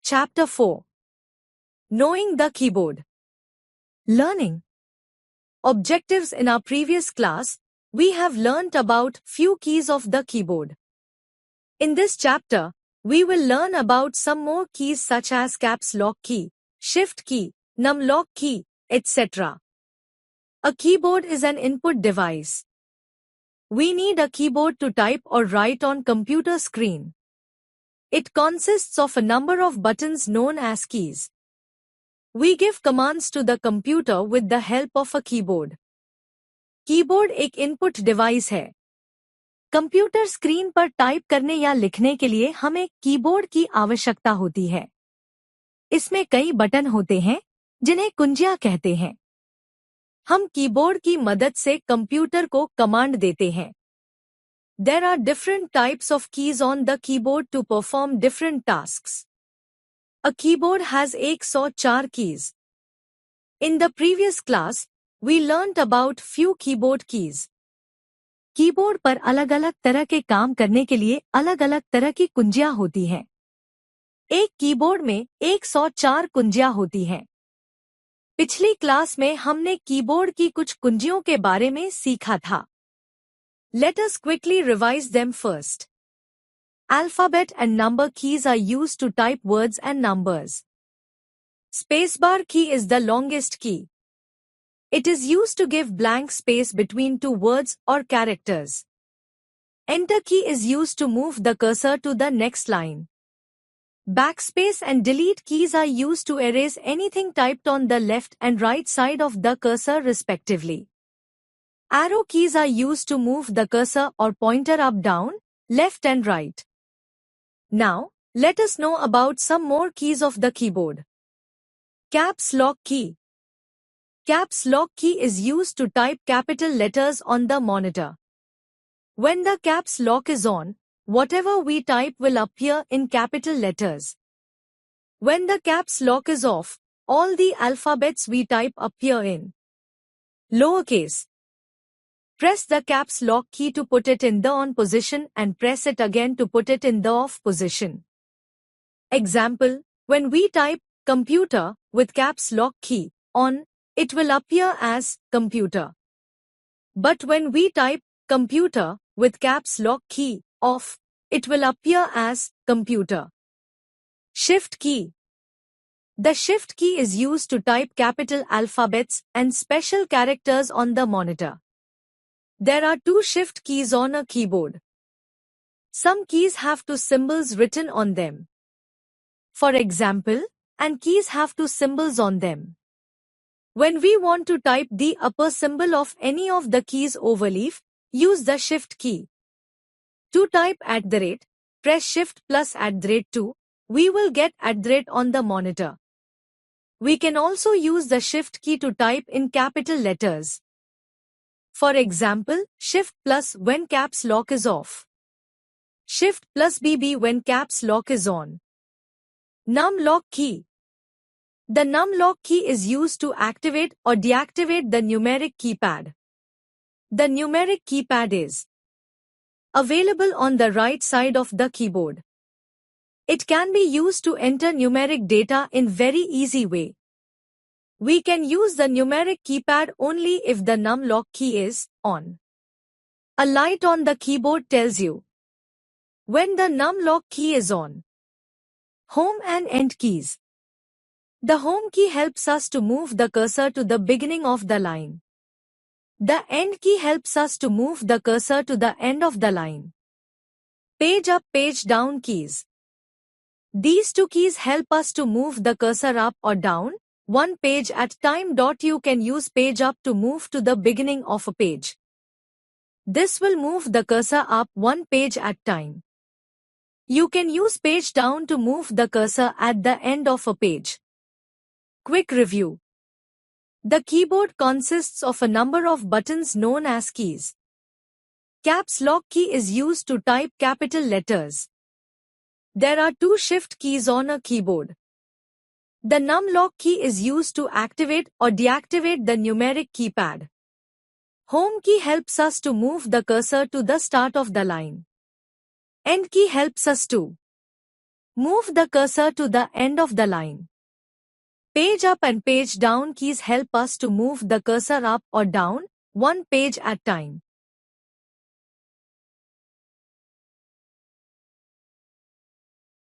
Chapter 4. Knowing the keyboard. Learning. Objectives. In our previous class, we have learnt about few keys of the keyboard. In this chapter, we will learn about some more keys such as caps lock key, shift key, num lock key, etc. A keyboard is an input device. We need a keyboard to type or write on computer screen. It consists of a number of buttons known as keys. We give commands to the computer with the help of a keyboard. Keyboard एक input device है. Computer screen पर type करने या लिखने के लिए हमें keyboard की आवश्यकता होती है. इसमें कई बटन होते हैं जिन्हें कुंजियां कहते हैं. हम कीबोर्ड की मदद से कंप्यूटर को कमांड देते हैं. There are different types of keys on the keyboard to perform different tasks. A keyboard has 104 keys. In the previous class, we learnt about few keyboard keys. Keyboard पर अलग-अलग तरह के काम करने के लिए अलग-अलग तरह की कुंजियां होती हैं. एक कीबोर्ड में 104 कुंजियां होती हैं. पिछली क्लास में हमने कीबोर्ड की कुछ कुंजियों के बारे में सीखा था. Let us quickly revise them first. Alphabet and number keys are used to type words and numbers. Spacebar key is the longest key. It is used to give blank space between two words or characters. Enter key is used to move the cursor to the next line. Backspace and delete keys are used to erase anything typed on the left and right side of the cursor respectively. Arrow keys are used to move the cursor or pointer up, down, left and right. Now, let us know about some more keys of the keyboard. Caps lock key. Caps lock key is used to type capital letters on the monitor. When the caps lock is on, whatever we type will appear in capital letters. When the caps lock is off, all the alphabets we type appear in lowercase. Press the caps lock key to put it in the on position and press it again to put it in the off position. Example, when we type computer with caps lock key on, it will appear as computer. But when we type computer with caps lock key off, it will appear as computer. Shift key. The shift key is used to type capital alphabets and special characters on the monitor. There are two shift keys on a keyboard. Some keys have two symbols written on them. For example, and keys have two symbols on them. When we want to type the upper symbol of any of the keys overleaf, use the shift key. To type @ press shift plus @2, we will get @ on the monitor. We can also use the shift key to type in capital letters. For example, shift plus when caps lock is off. Shift plus BB when caps lock is on. Num lock key. The num lock key is used to activate or deactivate the numeric keypad. The numeric keypad is available on the right side of the keyboard. It can be used to enter numeric data in very easy way. We can use the numeric keypad only if the num lock key is on. A light on the keyboard tells you when the num lock key is on. Home and end keys. The home key helps us to move the cursor to the beginning of the line. The end key helps us to move the cursor to the end of the line. Page up, page down keys. These two keys help us to move the cursor up or down, one page at a time. You can use page up to move to the beginning of a page. This will move the cursor up one page at a time. You can use page down to move the cursor at the end of a page. Quick review. The keyboard consists of a number of buttons known as keys. Caps lock key is used to type capital letters. There are two shift keys on a keyboard. The num lock key is used to activate or deactivate the numeric keypad. Home key helps us to move the cursor to the start of the line. End key helps us to Move the cursor to the end of the line. Page up and page down keys help us to move the cursor up or down, one page at a time.